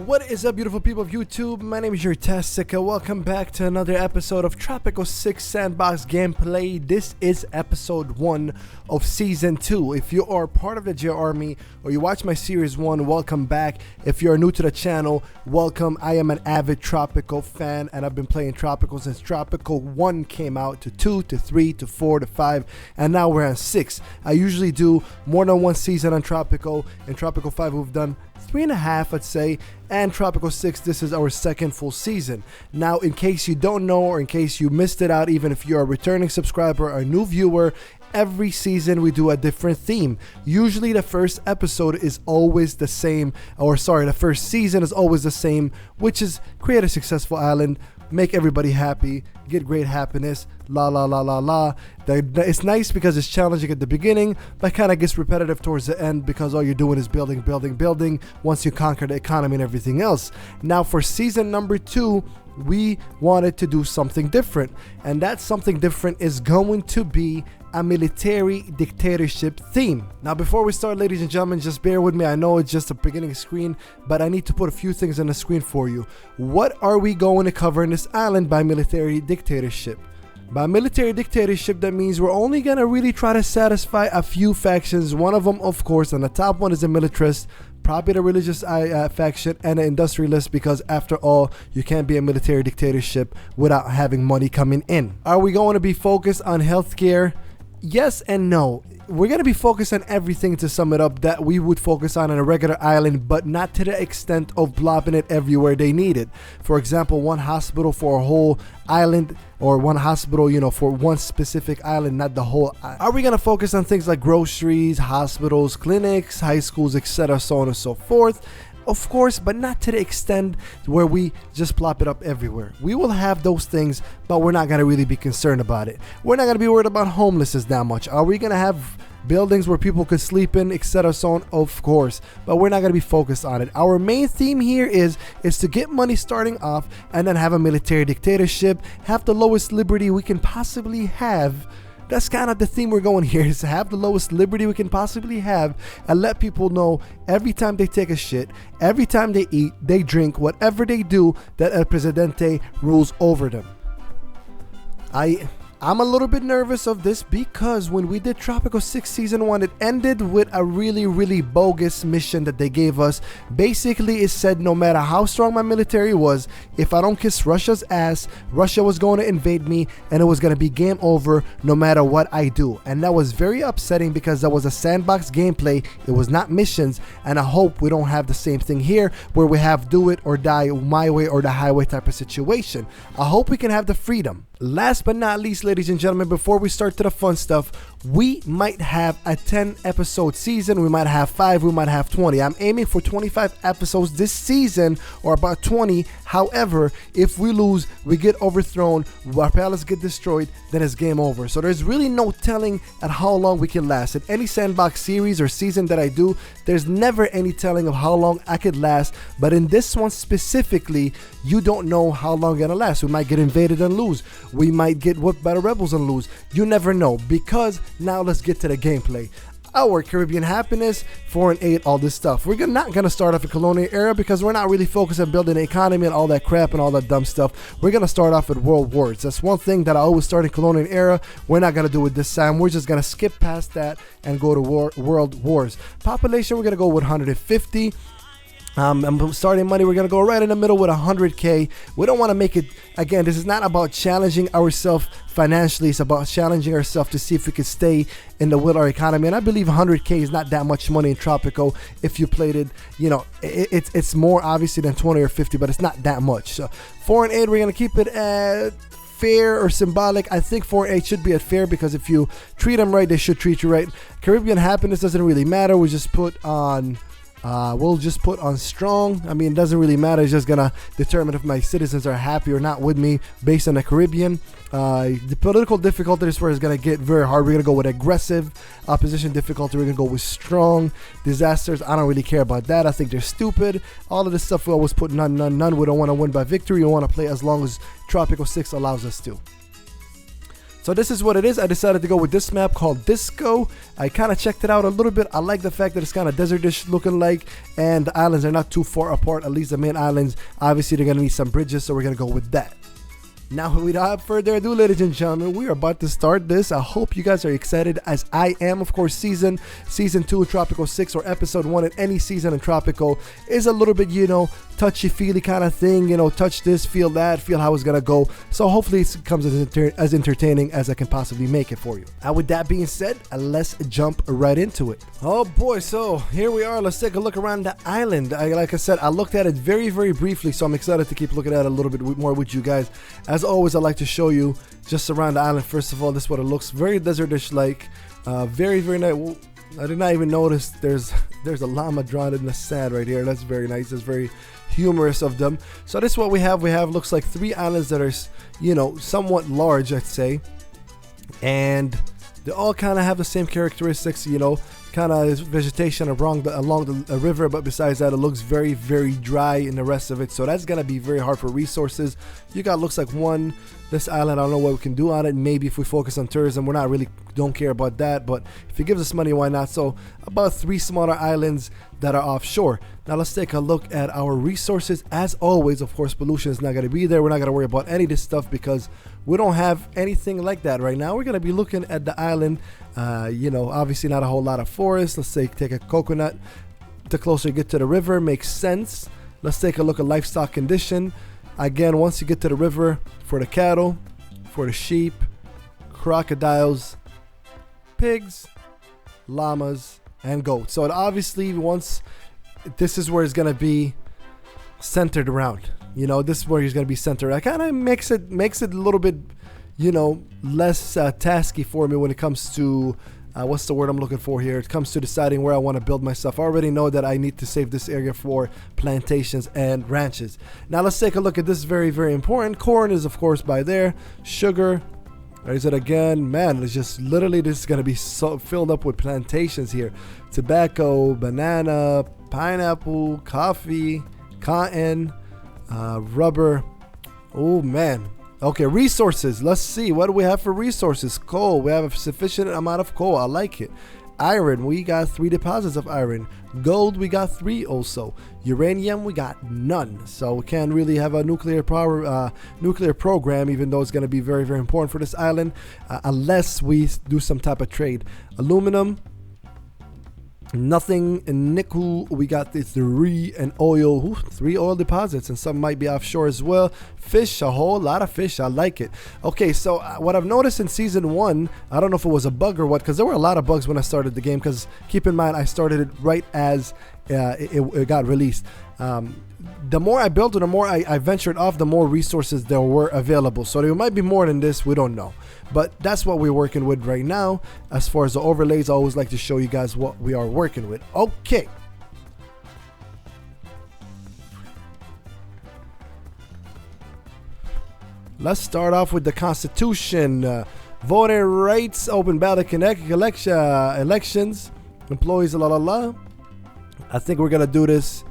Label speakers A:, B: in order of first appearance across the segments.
A: What is up, beautiful people of YouTube? My name is Jerutastic. Welcome back to another episode of Tropico 6 Sandbox gameplay. This is episode 1 of season 2. If you are part of the J Army or you watch my series 1, welcome back. If you're new to the channel, welcome. I am an avid Tropico fan and I've been playing Tropico since Tropico 1 came out, to 2 to 3 to 4 to 5, and now we're on 6. I usually do more than one season on Tropico. In Tropico 5 we've done 3.5, I'd say, and Tropico 6, this is our second full season. Now, in case you don't know, or in case you missed it out, even if you're a returning subscriber or a new viewer, every season we do a different theme. Usually the first episode is always the same, the first season is always the same, which is create a successful island, make everybody happy, get great happiness, la la la la la. It's nice because it's challenging at the beginning, but kind of gets repetitive towards the end because all you're doing is building once you conquer the economy and everything else. Now for season number 2, we wanted to do something different, and that something different is going to be a military dictatorship theme. Now before we start, ladies and gentlemen, just bear with me. I know it's just a beginning screen, but I need to put a few things on the screen for you. What are we going to cover in this island by military dictatorship? By military dictatorship, that means we're only gonna really try to satisfy a few factions. One of them, of course, and the top one is the militarist, probably the religious faction, and the industrialist, because after all, you can't be a military dictatorship without having money coming in. Are we going to be focused on healthcare? Yes and no. We're going to be focused on everything, to sum it up, that we would focus on a regular island, but not to the extent of blobbing it everywhere they need it. For example, one hospital for a whole island, or one hospital, for one specific island, not the whole island. Are we going to focus on things like groceries, hospitals, clinics, high schools, etc., so on and so forth? Of course, but not to the extent where we just plop it up everywhere. We will have those things, but we're not going to really be concerned about it. We're not going to be worried about homelessness that much. Are we going to have buildings where people could sleep in, etc., so on? Of course, but we're not going to be focused on it. Our main theme here is to get money starting off, and then have a military dictatorship, have the lowest liberty we can possibly have. That's kind of the theme we're going here, is to have the lowest liberty we can possibly have, and let people know every time they take a shit, every time they eat, they drink, whatever they do, that El Presidente rules over them. I'm a little bit nervous of this because when we did Tropico 6 Season 1, it ended with a really bogus mission that they gave us. Basically, it said no matter how strong my military was, if I don't kiss Russia's ass, Russia was going to invade me and it was going to be game over no matter what I do. And that was very upsetting because that was a sandbox gameplay. It was not missions, and I hope we don't have the same thing here where we have do it or die, my way or the highway type of situation. I hope we can have the freedom. Last but not least, ladies and gentlemen, before we start to the fun stuff, we might have a 10 episode season, we might have 5, we might have 20. I'm aiming for 25 episodes this season, or about 20. However, if we lose, we get overthrown, our palace get destroyed, then it's game over. So there's really no telling at how long we can last. In any sandbox series or season that I do, there's never any telling of how long I could last, but in this one specifically, you don't know how long it's gonna last. We might get invaded and lose. We might get whooped by the rebels and lose. You never know. Because now let's get to the gameplay. Our Caribbean happiness, foreign aid, all this stuff. We're not going to start off in colonial era because we're not really focused on building the economy and all that crap and all that dumb stuff. We're going to start off with world wars. That's one thing that I always start in colonial era. We're not going to do it this time. We're just going to skip past that and go to world wars. Population, we're going to go with 150. Starting money, we're gonna go right in the middle with 100k. We don't want to make it, again, this is not about challenging ourselves financially, it's about challenging ourselves to see if we could stay in the with our economy. And I believe 100k is not that much money in Tropico. If you played it, it's more obviously than 20 or 50, but it's not that much. So foreign aid, we're gonna keep it at fair or symbolic. I think foreign aid should be at fair because if you treat them right, they should treat you right. Caribbean happiness doesn't really matter. We just put on we'll just put on strong. I mean, it doesn't really matter. It's just gonna determine if my citizens are happy or not with me based on the Caribbean. The political difficulty is where it's gonna get very hard. We're gonna go with aggressive. Opposition difficulty, we're gonna go with strong. Disasters, I don't really care about that. I think they're stupid. All of this stuff we always put none. We don't want to win by victory. We want to play as long as Tropico 6 allows us to. So this is what it is. I decided to go with this map called Disco. I kind of checked it out a little bit. I like the fact that it's kind of desertish looking like, and the islands are not too far apart, at least the main islands. Obviously, they're going to need some bridges, so we're going to go with that. Now, without further ado, ladies and gentlemen, we are about to start this. I hope you guys are excited as I am. Of course, season 2 of Tropico 6 or episode 1 in any season in Tropico is a little bit, touchy-feely kind of thing. Touch this, feel that, feel how it's going to go. So hopefully it comes as entertaining as I can possibly make it for you. And with that being said, let's jump right into it. Oh boy, so here we are. Let's take a look around the island. Like I said, I looked at it very, very briefly, so I'm excited to keep looking at it a little bit more with you guys. As always, I like to show you just around the island. First of all, this is what it looks, very desertish like, very, very nice. I did not even notice there's a llama drawn in the sand right here. That's very nice. That's very humorous of them. So this is what we have. Looks like 3 islands that are, somewhat large, I'd say, and they all kind of have the same characteristics, kind of vegetation along the river, but besides that, it looks very, very dry in the rest of it. So that's gonna be very hard for resources. You got, looks like this island, I don't know what we can do on it. Maybe if we focus on tourism, we're not really, don't care about that, but if it gives us money, why not? So about 3 smaller islands that are offshore. Now let's take a look at our resources. As always, of course, pollution is not going to be there. We're not going to worry about any of this stuff because we don't have anything like that right now. We're going to be looking at the island. Obviously not a whole lot of forest. Let's say take a coconut. The closer you get to the river, makes sense. Let's take a look at livestock condition. Again, once you get to the river, for the cattle, for the sheep, crocodiles, pigs, llamas, and goats. So obviously, once this is where it's gonna be centered around. This is where he's gonna be centered. That kind of makes it a little bit, less tasky for me when it comes to what's the word I'm looking for here? It comes to deciding where I want to build my stuff. I already know that I need to save this area for plantations and ranches. Now let's take a look at this. Very, very important. Corn is of course by there. Sugar. There's it again. Man, it's just literally, this is going to be so filled up with plantations here. Tobacco, banana, pineapple, coffee, cotton, rubber. Oh man. Okay, resources. Let's see. What do we have for resources? Coal. We have a sufficient amount of coal. I like it. Iron. We got 3 deposits of iron. Gold. We got 3 also. Uranium. We got none. So we can't really have a nuclear program, even though it's going to be very, very important for this island, unless we do some type of trade. Aluminum. Nothing. In nickel, we got the 3, and oil. Ooh, 3 oil deposits, and some might be offshore as well. Fish, a whole lot of fish. I like it. Okay, so what I've noticed in season 1, I don't know if it was a bug or what, because there were a lot of bugs when I started the game, because keep in mind I started it right as it got released. The more I built it, the more I ventured off, the more resources there were available. So there might be more than this, we don't know. But that's what we're working with right now. As far as the overlays, I always like to show you guys what we are working with. Okay. Let's start off with the Constitution. Voting rights, open ballot elections, employees, I think we're going to do this.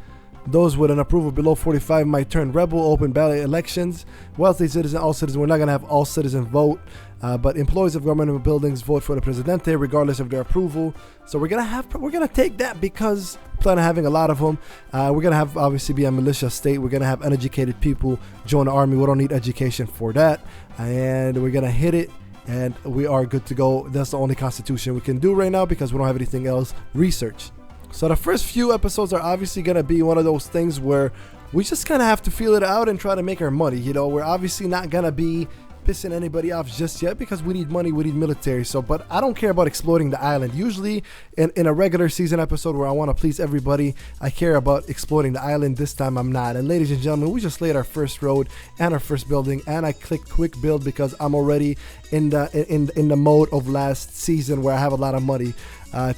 A: Those with an approval below 45 might turn rebel. Open ballot elections. Wealthy citizen, all citizens. We're not going to have all citizens vote, but employees of governmental buildings vote for the Presidente regardless of their approval. So we're gonna take that because we plan on having a lot of them. We're gonna have obviously be a militia state. We're gonna have uneducated people join the army. We don't need education for that, and we're gonna hit it. And we are good to go. That's the only constitution we can do right now because we don't have anything else. Research. So the first few episodes are obviously going to be one of those things where we just kind of have to feel it out and try to make our money. We're obviously not going to be pissing anybody off just yet because we need money, we need military. So, but I don't care about exploiting the island. Usually in a regular season episode where I want to please everybody, I care about exploiting the island. This time I'm not. And ladies and gentlemen, we just laid our first road and our first building, and I clicked quick build because I'm already in the mode of last season where I have a lot of money.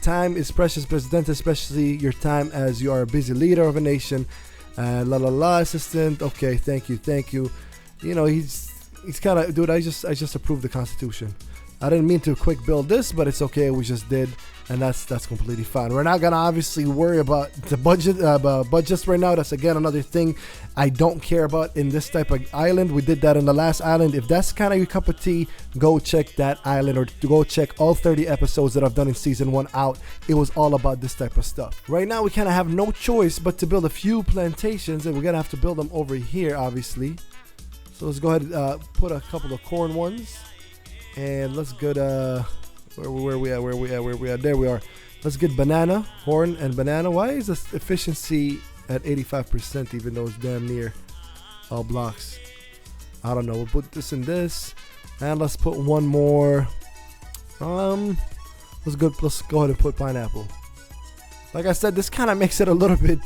A: Time is precious, Presidente, especially your time as you are a busy leader of a nation. Assistant. Okay, thank you. He's kind of, dude, I just approved the Constitution. I didn't mean to quick build this, but it's okay. We just did, and that's completely fine. We're not gonna obviously worry about the budgets right now. That's again another thing I don't care about in this type of island. We did that in the last island. If that's kind of your cup of tea, go check that island, or go check all 30 episodes that I've done in season 1 out. It was all about this type of stuff. Right now we kind of have no choice but to build a few plantations, and we're gonna have to build them over here, obviously. So let's go ahead and put a couple of corn ones. And let's get where we at? There we are. Let's get banana, corn, and banana. Why is this efficiency at 85% even though it's damn near all blocks? I don't know. We'll put this in this, and let's put one more. Let's go ahead and put pineapple. Like I said, this kind of makes it a little bit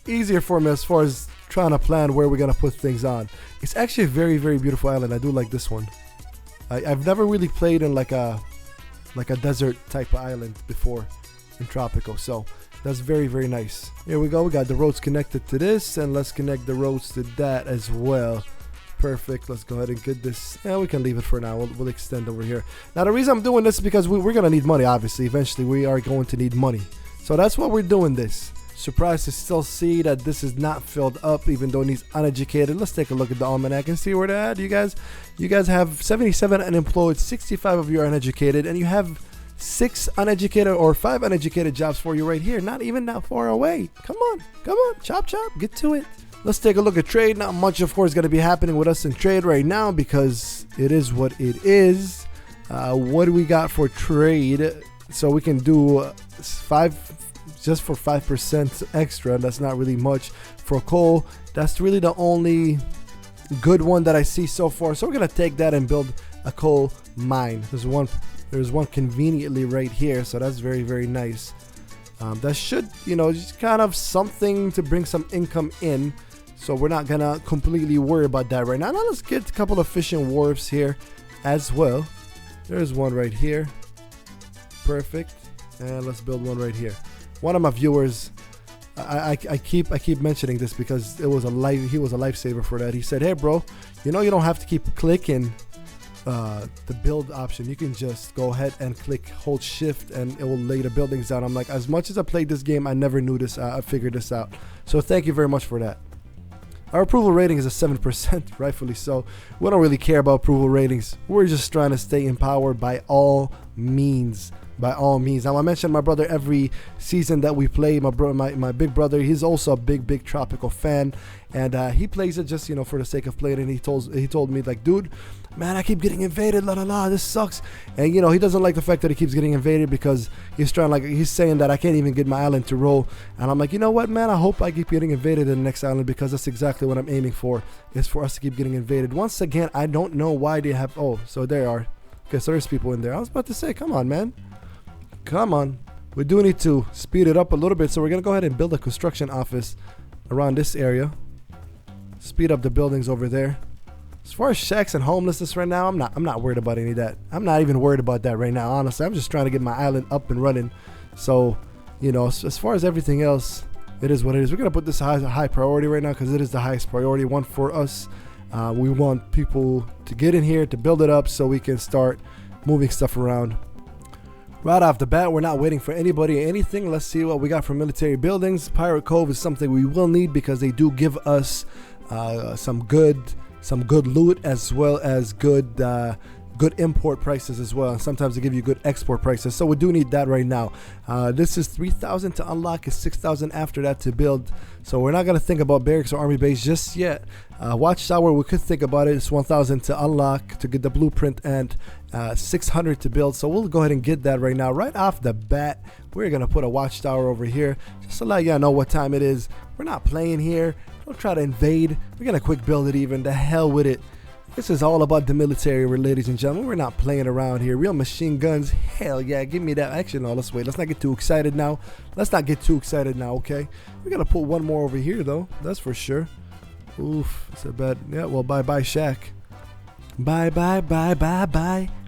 A: easier for me as far as trying to plan where we're gonna put things on. It's actually a very, very beautiful island. I do like this one. I've never really played in like a desert type of island before in Tropico, so that's very, very nice. Here we go. We got the roads connected to this, and let's connect the roads to that as well. Perfect. Let's go ahead and get this. Yeah, we can leave it for now. We'll extend over here. Now the reason I'm doing this is because we're gonna need money. Obviously, eventually we are going to need money, so that's why we're doing this. Surprised to still see that this is not filled up, even though it needs uneducated. Let's take a look at the Almanac and see where they're at. You guys have 77 unemployed, 65 of you are uneducated, and you have 6 uneducated or 5 uneducated jobs for you right here. Not even that far away. Come on, chop, get to it. Let's take a look at trade. Not much, of course, going to be happening with us in trade right now because it is what it is. What do we got for trade? So we can do 5. Just for 5% extra. That's not really much. For coal, that's really the only good one that I see so far. So we're gonna take that and build a coal mine. There's one conveniently right here, so that's very, very nice. That should, just kind of something to bring some income in. So we're not gonna completely worry about that right now. Now let's get a couple of fishing wharves here as well. There's one right here. Perfect. And let's build one right here. One of my viewers, I keep mentioning this because he was a lifesaver for that. He said, "Hey bro, you don't have to keep clicking the build option. You can just go ahead and hold shift and it will lay the buildings down." I'm like, as much as I played this game, I never knew this. I figured this out. So thank you very much for that. Our approval rating is a 7%, rightfully so. We don't really care about approval ratings. We're just trying to stay in power by all means. By all means. Now I mentioned my brother every season that we play. My big brother, he's also a big Tropico fan, and he plays it just for the sake of playing. And he told me like, "Dude, man, I keep getting invaded. This sucks." And he doesn't like the fact that he keeps getting invaded because he's saying that I can't even get my island to roll. And I'm like, you know what, man? I hope I keep getting invaded in the next island because that's exactly what I'm aiming for. Is for us to keep getting invaded. Once again, I don't know why they have. Oh, so there are. Okay, so there's people in there. I was about to say, come on, man. Come on. We do need to speed it up a little bit, so we're gonna go ahead and build a construction office around this area. Speed up the buildings over there. As far as shacks and homelessness right now, I'm not worried about any of that. I'm not even worried about that right now, honestly. I'm just trying to get my island up and running. So, as far as everything else, it is what it is. We're gonna put this as a high priority right now because it is the highest priority one for us. We want people to get in here to build it up so we can start moving stuff around. Right off the bat, we're not waiting for anybody or anything. Let's see what we got from military buildings. Pirate Cove is something we will need because they do give us some good loot as well as good import prices as well. And sometimes they give you good export prices. So we do need that right now. This is 3,000 to unlock. It's 6,000 after that to build. So we're not going to think about barracks or army base just yet. Watchtower, we could think about it. It's 1,000 to unlock to get the blueprint and 600 to build. So we'll go ahead and get that right now. Right off the bat, we're going to put a watchtower over here just to let y'all know what time it is. We're not playing here. Don't try to invade. We're going to quick build it even. The hell with it. This is all about the military, ladies and gentlemen. We're not playing around here. Real machine guns. Hell yeah, give me that. Actually, no, let's wait. Let's not get too excited now. Okay? We're going to put one more over here, though. That's for sure. Oof, it's a bad. Yeah, well, bye-bye, Shaq. Bye-bye, Shaq.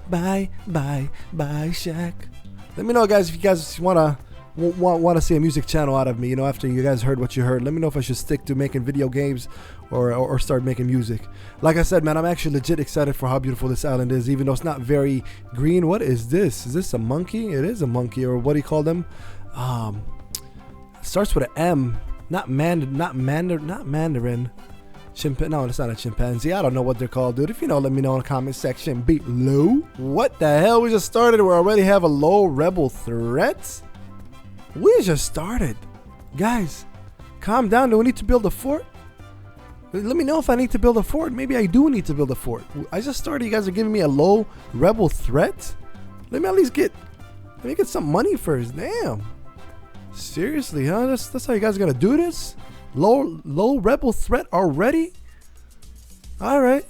A: Bye, Shaq. Let me know, guys, if you guys want to want to see a music channel out of me, after you guys heard what you heard. Let me know if I should stick to making video games or start making music. Like I said, man, I'm actually legit excited for how beautiful this island is, even though it's not very green. What is this? Is this a monkey? It is a monkey, or what do you call them? Starts with an M. Not Mandarin. No, it's not a chimpanzee. I don't know what they're called, dude. If you know, let me know in the comment section below. What the hell? We just started. We already have a low rebel threat. We just started. Guys, calm down. Do we need to build a fort? Let me know if I need to build a fort. Maybe I do need to build a fort. I just started. You guys are giving me a low rebel threat? Let me at least get some money first. Damn. Seriously, huh? That's how you guys are gonna do this? Low rebel threat already? Alright.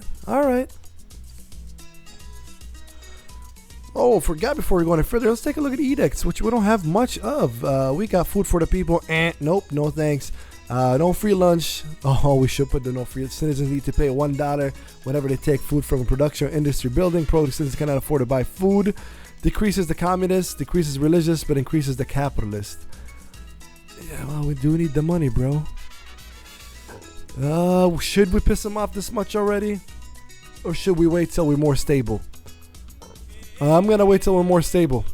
A: Oh, forgot before we go any further, let's take a look at edicts, which we don't have much of. We got food for the people. Nope, no thanks. No free lunch. Oh, we should put the no free. Citizens need to pay $1 whenever they take food from a production or industry building. Pro citizens cannot afford to buy food. Decreases the communist, decreases religious, but increases the capitalist. Yeah, well, we do need the money, bro. Should we piss them off this much already? Or should we wait till we're more stable? I'm gonna wait till we're more stable.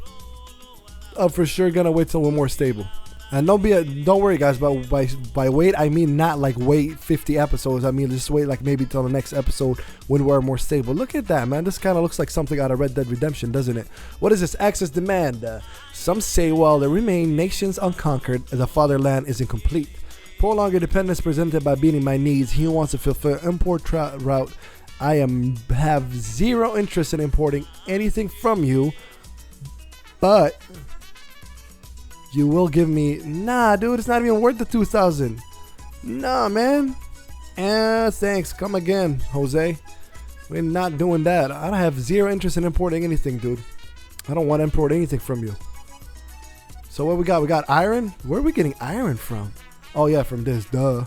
A: I'm for sure gonna wait till we're more stable. And don't worry, guys. By wait, I mean not like wait 50 episodes. I mean just wait like maybe till the next episode when we're more stable. Look at that, man. This kind of looks like something out of Red Dead Redemption, doesn't it? What is this? Access demand. Some say while there remain nations unconquered, the fatherland is incomplete. Prolong independence presented by meeting my needs. He wants to fulfill import route. I have zero interest in importing anything from you, but you will give me... Nah, dude, it's not even worth the 2,000. Nah, man. Thanks. Come again, Jose. We're not doing that. I don't have zero interest in importing anything, dude. I don't want to import anything from you. So what we got? We got iron? Where are we getting iron from? Oh, yeah, from this. Duh.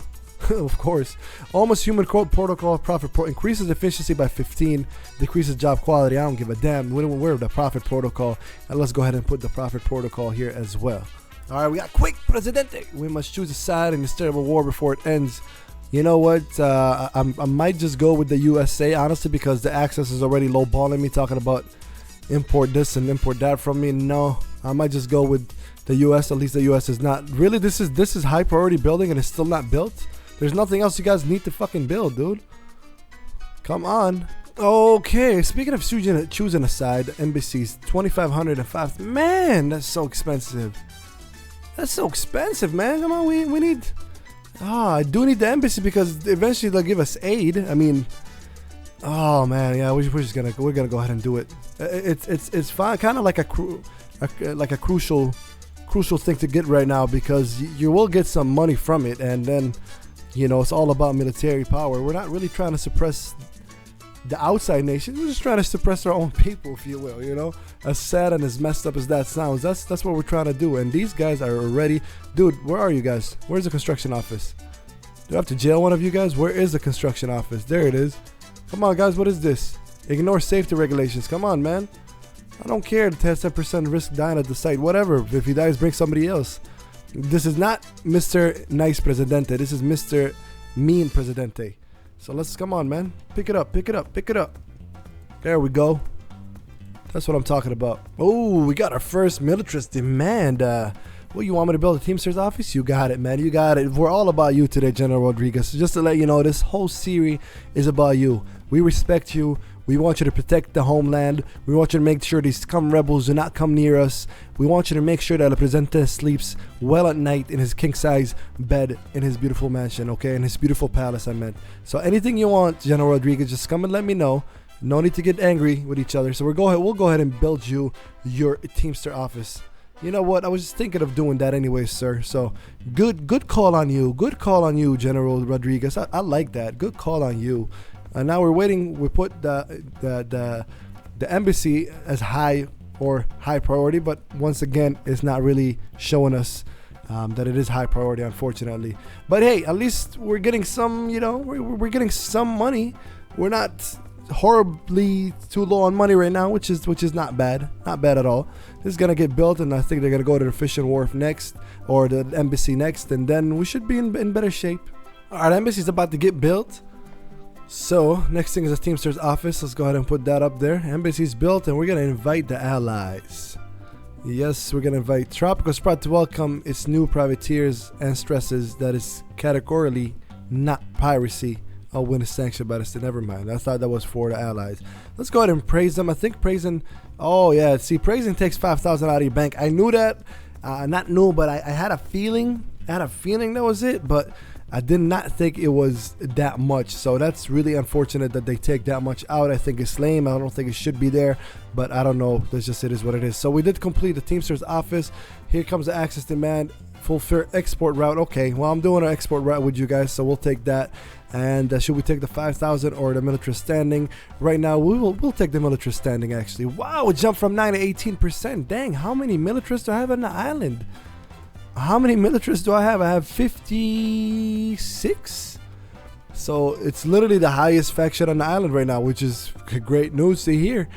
A: Of course. Almost human code protocol profit increases efficiency by 15, decreases job quality. I don't give a damn. We're the profit protocol, and let's go ahead and put the profit protocol here as well. All right, we got quick Presidente. We must choose a side in this terrible war before it ends. You know what? I might just go with the USA, honestly, because the access is already lowballing me, talking about import this and import that from me. No, I might just go with the US. At least the US is not really. This is high priority building, and it's still not built. There's nothing else you guys need to fucking build, dude. Come on. Okay, speaking of choosing a side, embassies, 2,505. Man, that's so expensive. That's so expensive, man. Come on, we need... I do need the embassy because eventually they'll give us aid. I mean... Oh, man, yeah, we're gonna go ahead and do it. It's fine, kind of like a crucial thing to get right now because you will get some money from it, and then... You know, it's all about military power. We're not really trying to suppress the outside nations. We're just trying to suppress our own people, if you will, you know? As sad and as messed up as that sounds, that's what we're trying to do. And these guys are already... Dude, where are you guys? Where's the construction office? Do I have to jail one of you guys? Where is the construction office? There it is. Come on, guys. What is this? Ignore safety regulations. Come on, man. I don't care. The 10% risk dying at the site. Whatever. If he dies, bring somebody else. This is not Mr. Nice Presidente. This is Mr. Mean Presidente. So let's, come on, man. Pick it up. There we go. That's what I'm talking about. Oh, we got our first militarist demand. Well, you want me to build a Teamsters office? You got it, man. You got it. We're all about you today, General Rodriguez. So just to let you know, this whole series is about you. We respect you. We want you to protect the homeland. We want you to make sure these scum rebels do not come near us. We want you to make sure that El Presidente sleeps well at night in his king-size bed in his beautiful mansion, okay? In his beautiful palace, I meant. So anything you want, General Rodriguez, just come and let me know. No need to get angry with each other. So we'll go ahead and build you your Teamster office. You know what? I was just thinking of doing that anyway, sir. So good call on you. Good call on you, General Rodriguez. I like that. Good call on you. And now we're waiting. We put the embassy as high priority, but once again, it's not really showing us that it is high priority, unfortunately. But hey, at least we're getting some. You know, we're getting some money. We're not horribly too low on money right now, which is not bad at all. This is gonna get built, and I think they're gonna go to the fishing wharf next, or the embassy next, and then we should be in better shape. All right, embassy's about to get built. So next thing is the Teamsters office. Let's go ahead and put that up there. Embassy's built, and we're gonna invite the allies. Yes, we're gonna invite Tropico is proud to welcome its new privateers and stresses that is categorically not piracy. Oh, when it's sanctioned by the state. Never mind. I thought that was for the allies. Let's go ahead and praise them. I think praising. Oh yeah, see, praising takes 5,000 out of your bank. I knew that. Not knew, but I had a feeling. That was it, but I did not think it was that much. So that's really unfortunate that they take that much out. I think it's lame. I don't think it should be there, but I don't know. That's just, it is what it is. So we did complete the Teamsters office. Here comes the access demand. Fulfill export route. Okay, well, I'm doing an export route with you guys, so we'll take that. And should we take the 5,000 or the military standing? Right now, we'll take the military standing, actually. Wow, it jumped from 9 to 18%. Dang, how many militarists do I have on the island? How many militarists do I have? I have 56. So it's literally the highest faction on the island right now, which is great news to hear.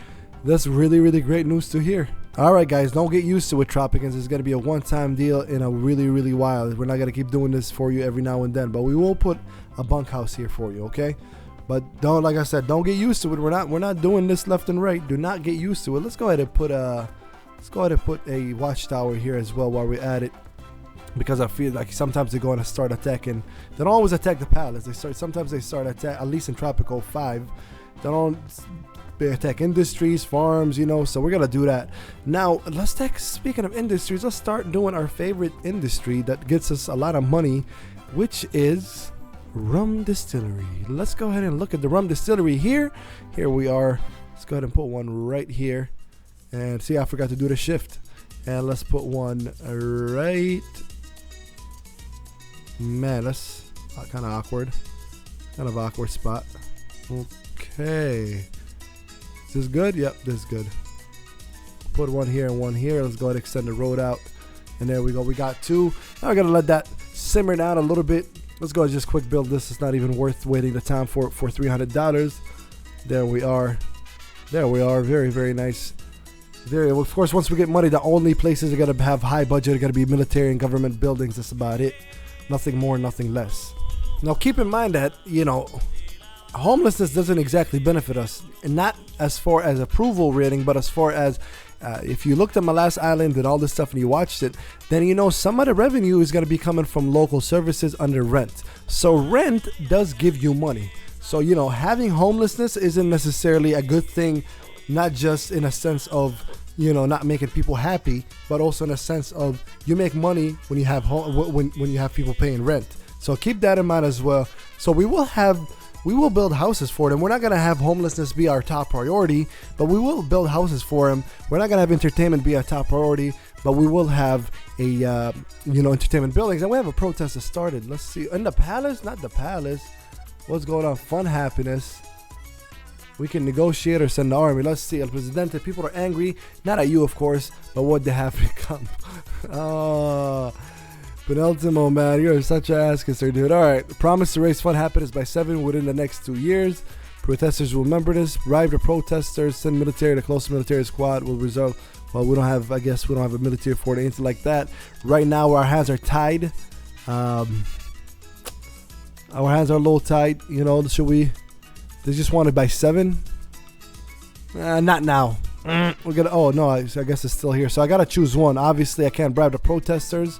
A: That's really, really great news to hear. All right, guys, don't get used to it, Tropicans. It's going to be a one-time deal in a really, really while. We're not going to keep doing this for you every now and then, but we will put a bunkhouse here for you, okay? But don't, like I said, don't get used to it. We're not doing this left and right. Do not get used to it. Let's go ahead and put a watchtower here as well while we're at it, because I feel like sometimes they're going to start attacking. They don't always attack the palace. Sometimes they start attack, at least in Tropico 5. They don't attack industries, farms, you know, so we're gonna do that. Now let's take, speaking of industries, let's start doing our favorite industry that gets us a lot of money, which is Rum Distillery. Let's go ahead and look at the Rum Distillery here. Here we are. Let's go ahead and put one right here. And see, I forgot to do the shift. And let's put one right. Man, that's kind of awkward. Kind of awkward spot. Okay. Is this good? Yep, this is good. Put one here and one here. Let's go ahead and extend the road out. And there we go. We got two. Now we're going to let that simmer down a little bit. Let's go ahead and just quick build this. It's not even worth waiting the time for $300. There we are. There we are. Very, very nice. Very, of course, once we get money, the only places are going to have high budget are going to be military and government buildings. That's about it. Nothing more, nothing less. Now, keep in mind that, you know, homelessness doesn't exactly benefit us, and not as far as approval rating, but as far as if you looked at my last island and all this stuff and you watched it, then you know some of the revenue is going to be coming from local services under rent. So rent does give you money. So, you know, having homelessness isn't necessarily a good thing, not just in a sense of, you know, not making people happy, but also in a sense of you make money when you have when you have people paying rent. So keep that in mind as well. So we will build houses for them. We're not going to have homelessness be our top priority, but we will build houses for them. We're not going to have entertainment be our top priority, but we will have a, you know, entertainment buildings. And we have a protest that started. Let's see. In the palace? Not the palace. What's going on? Fun, happiness. We can negotiate or send the army. Let's see. El Presidente. People are angry. Not at you, of course, but what they have become. Oh, Penultimo, man, you're such an ass kisser, dude. All right, promise to raise fun happiness by 7 within the next 2 years. Protesters will remember this. Bribe the protesters. Send military. The closest military squad will result. Well, we don't have. I guess we don't have a military for it, anything like that. Right now, our hands are tied. Our hands are a little tied. You know, should we? They just want it by 7. Not now. We're gonna. Oh no, I guess it's still here. So I gotta choose one. Obviously, I can't bribe the protesters.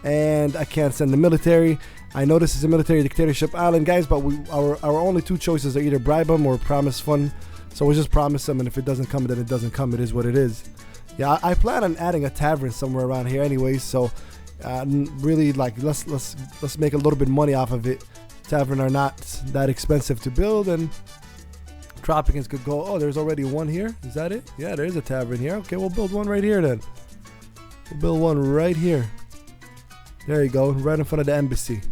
A: And I can't send the military. I know this is a military dictatorship island, guys, but our only two choices are either bribe them or promise fun. So we'll just promise them, and if it doesn't come, then it doesn't come. It is what it is. Yeah, I plan on adding a tavern somewhere around here, anyways. So really, like, let's make a little bit of money off of it. Tavern are not that expensive to build, and Tropicans could go. Oh, there's already one here. Is that it? Yeah, there is a tavern here. Okay, we'll build one right here then. We'll build one right here. There you go, right in front of the embassy.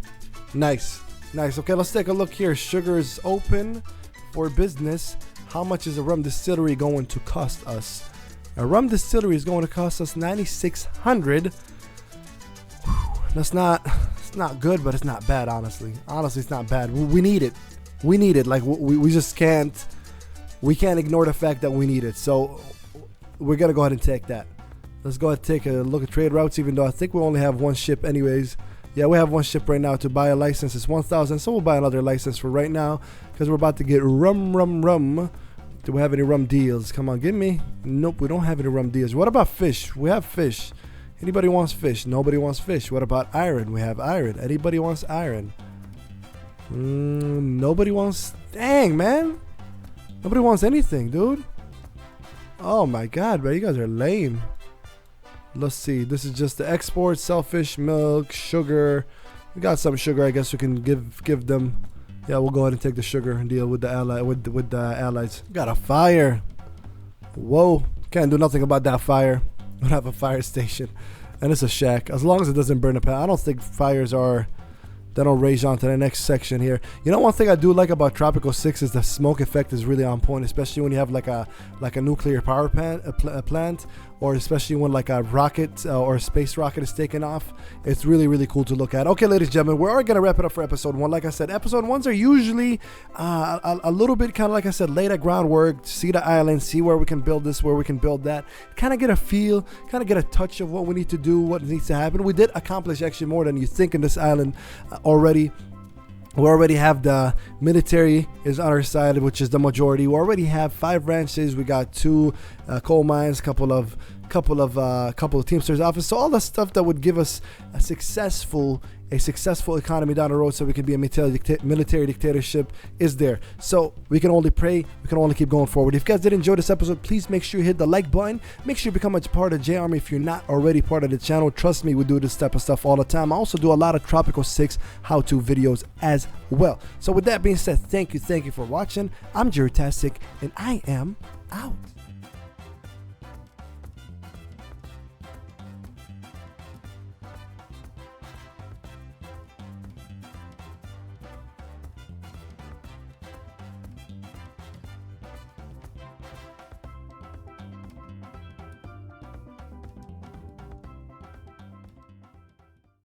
A: Nice, nice. Okay, let's take a look here. Sugar is open for business. How much is a rum distillery going to cost us? A rum distillery is going to cost us $9,600. It's not good, but it's not bad, honestly. Honestly, it's not bad. We need it. We need it. Like, we just can't. we can't ignore the fact that we need it. So we're gonna go ahead and take that. Let's go ahead and take a look at trade routes, even though I think we only have one ship anyways. Yeah, we have one ship right now. To buy a license is 1,000, so we'll buy another license for right now because we're about to get rum. Do we have any rum deals? Come on, give me. Nope, we don't have any rum deals. What about fish? We have fish. Anybody wants fish? Nobody wants fish. What about iron? We have iron. Anybody wants iron? Nobody wants. Dang, man. Nobody wants anything, dude. Oh my god, bro, you guys are lame. Let's see. This is just the export, selfish, milk, sugar. We got some sugar. I guess we can give them. Yeah, we'll go ahead and take the sugar and deal with the allies. Got a fire. Whoa, can't do nothing about that fire. We have a fire station, and it's a shack. As long as it doesn't burn the pan. I don't think fires are. Then I'll rage on to the next section here. You know, one thing I do like about Tropico 6 is the smoke effect is really on point, especially when you have like a nuclear power plant, or especially when like a rocket or a space rocket is taken off. It's really, really cool to look at. Okay, ladies and gentlemen, we're going to wrap it up for episode 1. Like I said, episode 1s are usually a little bit kind of, like I said, lay the groundwork, see the island, see where we can build this, where we can build that, kind of get a feel, kind of get a touch of what we need to do, what needs to happen. We did accomplish actually more than you think in this island already. We already have the military is on our side, which is the majority. We already have 5 ranches. We got 2 coal mines, couple of Teamsters office. So all the stuff that would give us a successful economy down the road, so we can be a military dictatorship, is there. So we can only pray. We can only keep going forward. If you guys did enjoy this episode, please make sure you hit the like button. Make sure you become a part of J Army if you're not already part of the channel. Trust me, we do this type of stuff all the time. I also do a lot of Tropico 6 how-to videos as well. So with that being said, thank you for watching. I'm Jerutastic, and I am out.